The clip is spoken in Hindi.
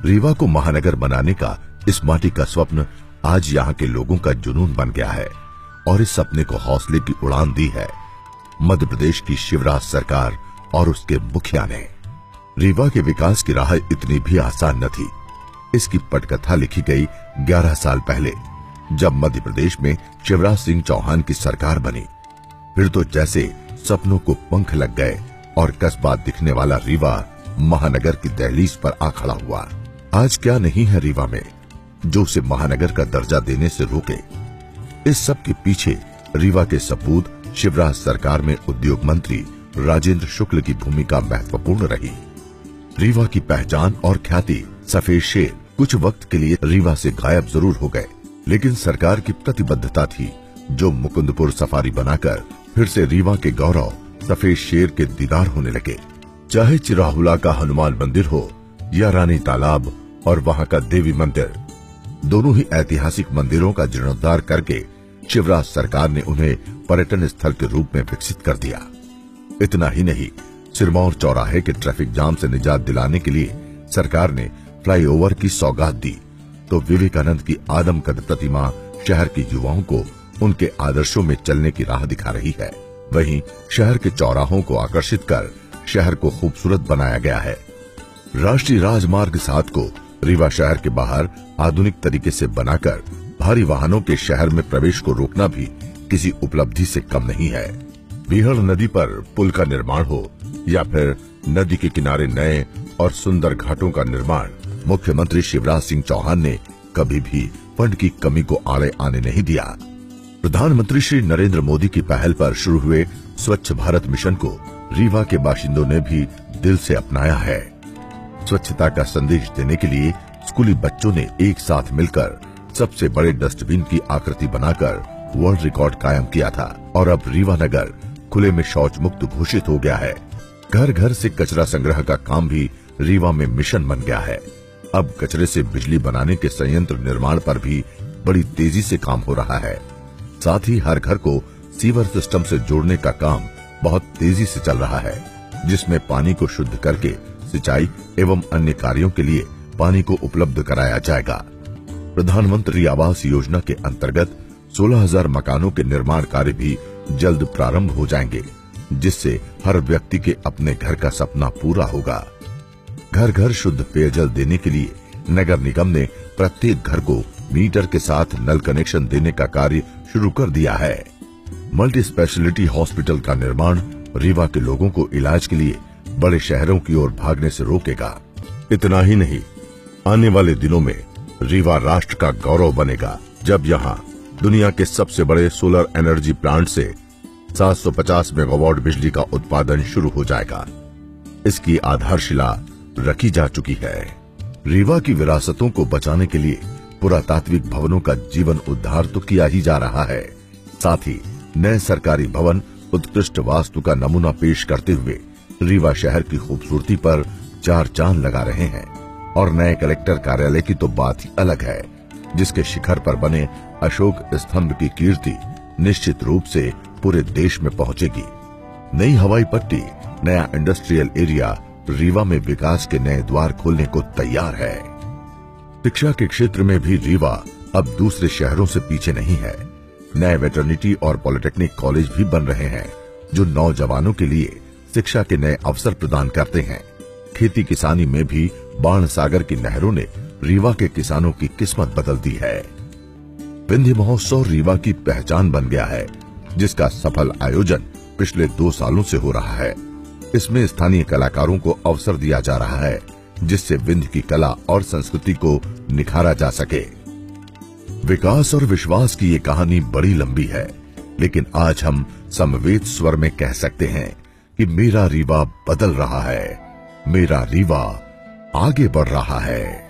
रीवा को महानगर बनाने का इस माटी का स्वप्न आज यहाँ के लोगों का जुनून बन गया है और इस सपने को हौसले की उड़ान दी है मध्य प्रदेश की शिवराज सरकार और उसके मुखिया ने। रीवा के विकास की राह इतनी भी आसान न थी। इसकी पटकथा लिखी गई 11 साल पहले, जब मध्य प्रदेश में शिवराज सिंह चौहान की सरकार बनी। फिर तो जैसे सपनों को पंख लग गए और कस्बा दिखने वाला रीवा महानगर की दहलीज पर आ खड़ा हुआ। आज क्या नहीं है रीवा में जो उसे महानगर का दर्जा देने से रोके। इस सब के पीछे रीवा के सपूत शिवराज सरकार में उद्योग मंत्री राजेंद्र शुक्ल की भूमिका महत्वपूर्ण रही। रीवा की पहचान और ख्याति सफेद शेर कुछ वक्त के लिए रीवा से गायब जरूर हो गए, लेकिन सरकार की प्रतिबद्धता थी जो मुकुंदपुर सफारी बनाकर फिर से रीवा के गौरव सफेद शेर के दीदार होने लगे। चाहे चिराहुला का हनुमान मंदिर हो या रानी तालाब और वहाँ का देवी मंदिर, दोनों ही ऐतिहासिक मंदिरों का जीर्णोद्धार करके शिवराज सरकार ने उन्हें पर्यटन स्थल के रूप में विकसित कर दिया। इतना ही नहीं, सिरमौर चौराहे के ट्रैफिक जाम से निजात दिलाने के लिए सरकार ने फ्लाईओवर की सौगात दी, तो विवेकानंद की आदमकद प्रतिमा शहर के युवाओं को उनके आदर्शों में चलने की राह दिखा रही है। वहीं शहर के चौराहों को आकर्षित कर शहर को खूबसूरत बनाया गया है। राष्ट्रीय राजमार्ग 7 को रीवा शहर के बाहर आधुनिक तरीके से बनाकर भारी वाहनों के शहर में प्रवेश को रोकना भी किसी उपलब्धि से कम नहीं है। बीहड़ नदी पर पुल का निर्माण हो या फिर नदी के किनारे नए और सुंदर घाटों का निर्माण, मुख्यमंत्री शिवराज सिंह चौहान ने कभी भी फंड की कमी को आड़े आने नहीं दिया। प्रधानमंत्री श्री नरेंद्र मोदी की पहल पर शुरू हुए स्वच्छ भारत मिशन को रीवा के बाशिंदों ने भी दिल से अपनाया है। स्वच्छता का संदेश देने के लिए स्कूली बच्चों ने एक साथ मिलकर सबसे बड़े डस्टबिन की आकृति बनाकर वर्ल्ड रिकॉर्ड कायम किया था और अब रीवा नगर खुले में शौच मुक्त घोषित हो गया है। घर घर से कचरा संग्रह का काम भी रीवा में मिशन बन गया है। अब कचरे से बिजली बनाने के संयंत्र निर्माण पर भी बड़ी तेजी से काम हो रहा है। साथ ही हर घर को सीवर सिस्टम से जोड़ने का काम बहुत तेजी से चल रहा है, जिसमें पानी को शुद्ध करके सिंचाई एवं अन्य कार्यों के लिए पानी को उपलब्ध कराया जाएगा। प्रधानमंत्री आवास योजना के अंतर्गत 16,000 मकानों के निर्माण कार्य भी जल्द प्रारंभ हो जाएंगे, जिससे हर व्यक्ति के अपने घर का सपना पूरा होगा। घर घर शुद्ध पेयजल देने के लिए नगर निगम ने प्रत्येक घर को मीटर के साथ नल कनेक्शन देने का कार्य शुरू कर दिया है। मल्टी स्पेशलिटी हॉस्पिटल का निर्माण रीवा के लोगों को इलाज के लिए बड़े शहरों की ओर भागने से रोकेगा। इतना ही नहीं, आने वाले दिनों में रीवा राष्ट्र का गौरव बनेगा, जब यहाँ दुनिया के सबसे बड़े सोलर एनर्जी प्लांट से 750 मेगावाट बिजली का उत्पादन शुरू हो जाएगा। इसकी आधारशिला रखी जा चुकी है। रीवा की विरासतों को बचाने के लिए पुरातात्विक भवनों का जीवन उद्धार तो किया ही जा रहा है, साथ ही नए सरकारी भवन उत्कृष्ट वास्तु का नमूना पेश करते हुए रीवा शहर की खूबसूरती पर 4 चांद लगा रहे हैं। और नए कलेक्टर कार्यालय की तो बात ही अलग है, जिसके शिखर पर बने अशोक स्तंभ की कीर्ति निश्चित रूप से पूरे देश में पहुंचेगी। नई हवाई पट्टी, नया इंडस्ट्रियल एरिया रीवा में विकास के नए द्वार खोलने को तैयार है। शिक्षा के क्षेत्र में भी रीवा अब दूसरे शहरों से पीछे नहीं है। नए वेटरनिटी और पॉलिटेक्निक कॉलेज भी बन रहे हैं, जो नौजवानों के लिए शिक्षा के नए अवसर प्रदान करते हैं। खेती किसानी में भी बाण सागर की नहरों ने रीवा के किसानों की किस्मत बदल दी है। विंध्य महोत्सव रीवा की पहचान बन गया है, जिसका सफल आयोजन पिछले 2 सालों से हो रहा है। इसमें स्थानीय कलाकारों को अवसर दिया जा रहा है, जिससे विंध्य की कला और संस्कृति को निखारा जा सके। विकास और विश्वास की ये कहानी बड़ी लंबी है, लेकिन आज हम समवेत स्वर में कह सकते हैं कि मेरा रीवा बदल रहा है, मेरा रीवा आगे बढ़ रहा है।